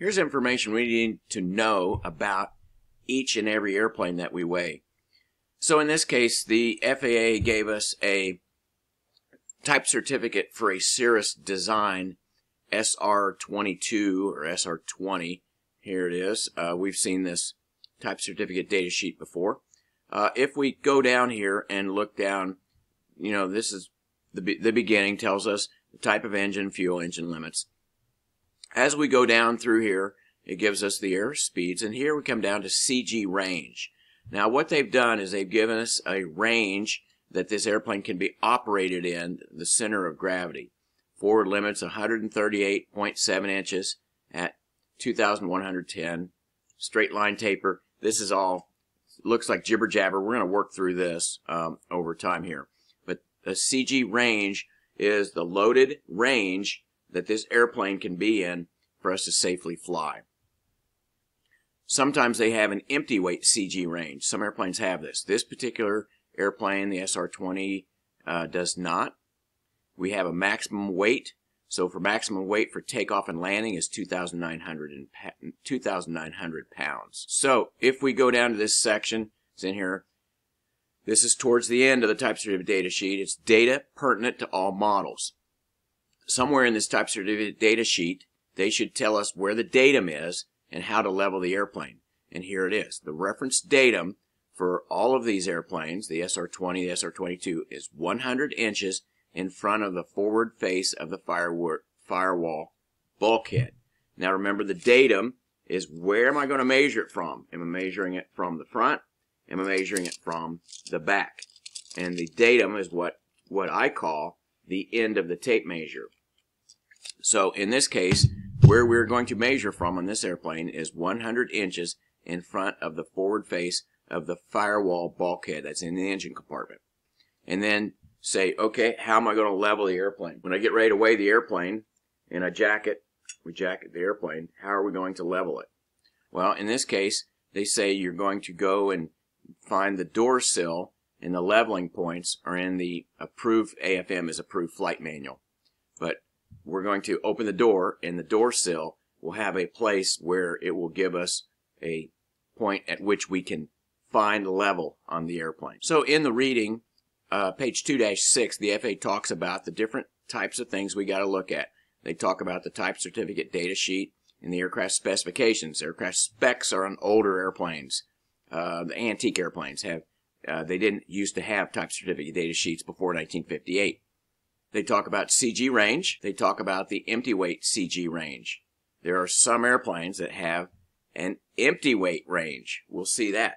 Here's information we need to know about each and every airplane that we weigh. So in this case, the FAA gave us a type certificate for a Cirrus design SR22 or SR20. Here it is. We've seen this type certificate data sheet before. If we go down here and look down, you know, this is the beginning, tells us the type of engine, fuel, engine limits. As we go down through here, it gives us the air speeds, and here we come down to CG range. Now what they've done is they've given us a range that this airplane can be operated in, the center of gravity. Forward limits 138.7 inches at 2,110. Straight line taper. This is all, looks like jibber jabber. We're going to work through this over time here. But the CG range is the loaded range that this airplane can be in for us to safely fly. Sometimes they have an empty weight CG range. Some airplanes have this. This particular airplane, the SR20, does not. We have a maximum weight. So for maximum weight for takeoff and landing is 2,900 pounds. So if we go down to this section, it's in here. This is towards the end of the type certificate data sheet. It's data pertinent to all models. Somewhere in this type certificate data sheet, they should tell us where the datum is and how to level the airplane. And here it is. The reference datum for all of these airplanes, the SR20, the SR22, is 100 inches in front of the forward face of the firewall bulkhead. Now remember, the datum is where am I going to measure it from? Am I measuring it from the front? Am I measuring it from the back? And the datum is what I call the end of the tape measure. So in this case, where we're going to measure from on this airplane is 100 inches in front of the forward face of the firewall bulkhead that's in the engine compartment. And then say, okay, how am I going to level the airplane? When I get ready to weigh the airplane and we jacket the airplane, how are we going to level it? Well, in this case, they say you're going to go and find the door sill, and the leveling points are in the approved AFM is approved flight manual. But we're going to open the door, and the door sill will have a place where it will give us a point at which we can find level on the airplane. So in the reading, page 2-6, the FAA talks about the different types of things we got to look at. They talk about the type certificate data sheet and the aircraft specifications. Aircraft specs are on older airplanes. The antique airplanes have, they didn't used to have type certificate data sheets before 1958. They talk about CG range. They talk about the empty weight CG range. There are some airplanes that have an empty weight range. We'll see that.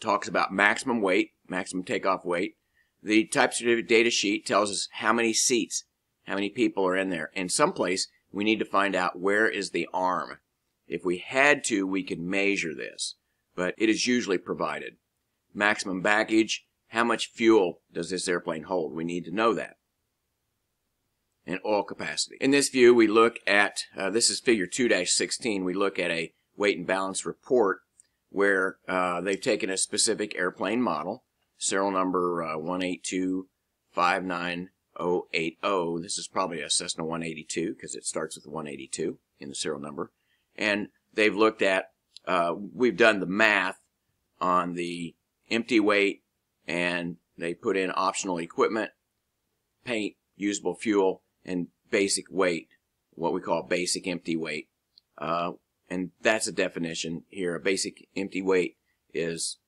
Talks about maximum weight, maximum takeoff weight. The type certificate data sheet tells us how many seats, how many people are in there. In some place, we need to find out where is the arm. If we had to, we could measure this, but it is usually provided. Maximum baggage, how much fuel does this airplane hold? We need to know that. And oil capacity. In this view, we look at, this is figure 2-16, we look at a weight and balance report where they've taken a specific airplane model, serial number 182-59080. This is probably a Cessna 182 because it starts with 182 in the serial number. And they've looked at, we've done the math on the empty weight, and they put in optional equipment, paint, usable fuel, and basic weight, what we call basic empty weight. And that's a definition here. A basic empty weight is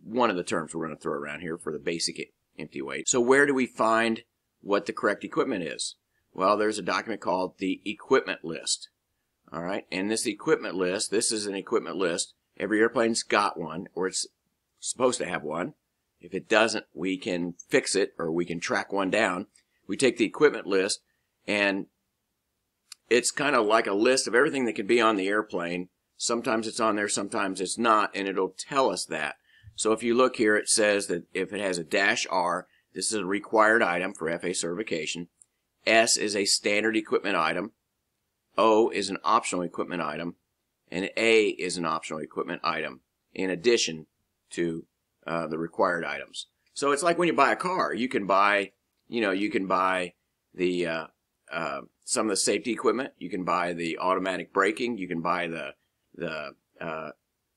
one of the terms we're going to throw around here for the basic empty weight. So where do we find what the correct equipment is? Well, there's a document called the equipment list. All right, and this equipment list, this is an equipment list. Every airplane's got one, or it's supposed to have one. If it doesn't, we can fix it, or we can track one down. We take the equipment list, and it's kind of like a list of everything that can be on the airplane. Sometimes it's on there, sometimes it's not, and it'll tell us that. So if you look here, it says that if it has a -R, this is a required item for FAA certification. S is a standard equipment item. O is an optional equipment item. And A is an optional equipment item in addition to the required items. So it's like when you buy a car. You can buy, you can buy the some of the safety equipment. You can buy the automatic braking. You can buy the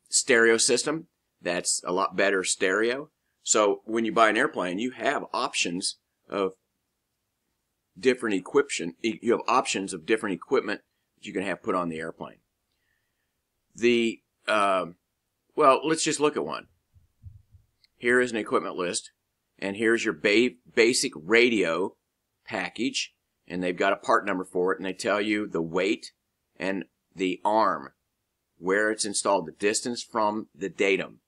stereo system. That's a lot better stereo. So when you buy an airplane, you have options of different equipment. You have options of different equipment that you can have put on the airplane. Well, let's just look at one. Here is an equipment list, and here's your basic radio package, and they've got a part number for it, and they tell you the weight and the arm, where it's installed, the distance from the datum.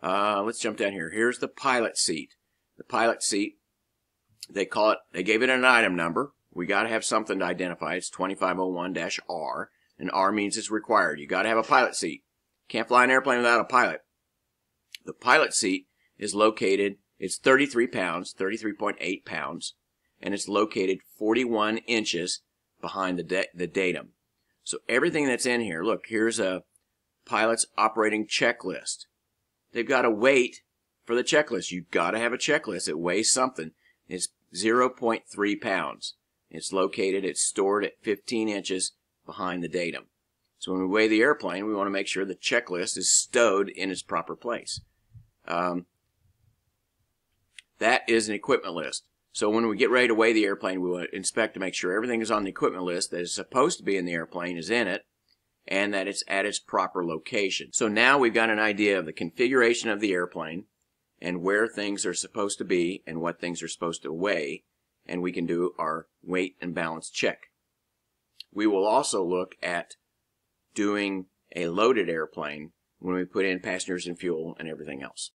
Let's jump down here. Here's the pilot seat. The pilot seat, they gave it an item number. We got to have something to identify. It's 2501-R, and R means it's required. You got to have a pilot seat. Can't fly an airplane without a pilot. The pilot seat is located, it's 33 pounds, 33.8 pounds, and it's located 41 inches behind the datum. So everything that's in here, look, here's a pilot's operating checklist. They've got a weight for the checklist. You've got to have a checklist. It weighs something. It's 0.3 pounds. It's stored at 15 inches behind the datum. So when we weigh the airplane, we want to make sure the checklist is stowed in its proper place. That is an equipment list. So when we get ready to weigh the airplane, we want to inspect to make sure everything is on the equipment list that is supposed to be in the airplane is in it, and that it's at its proper location. So now we've got an idea of the configuration of the airplane and where things are supposed to be and what things are supposed to weigh, and we can do our weight and balance check. We will also look at doing a loaded airplane when we put in passengers and fuel and everything else.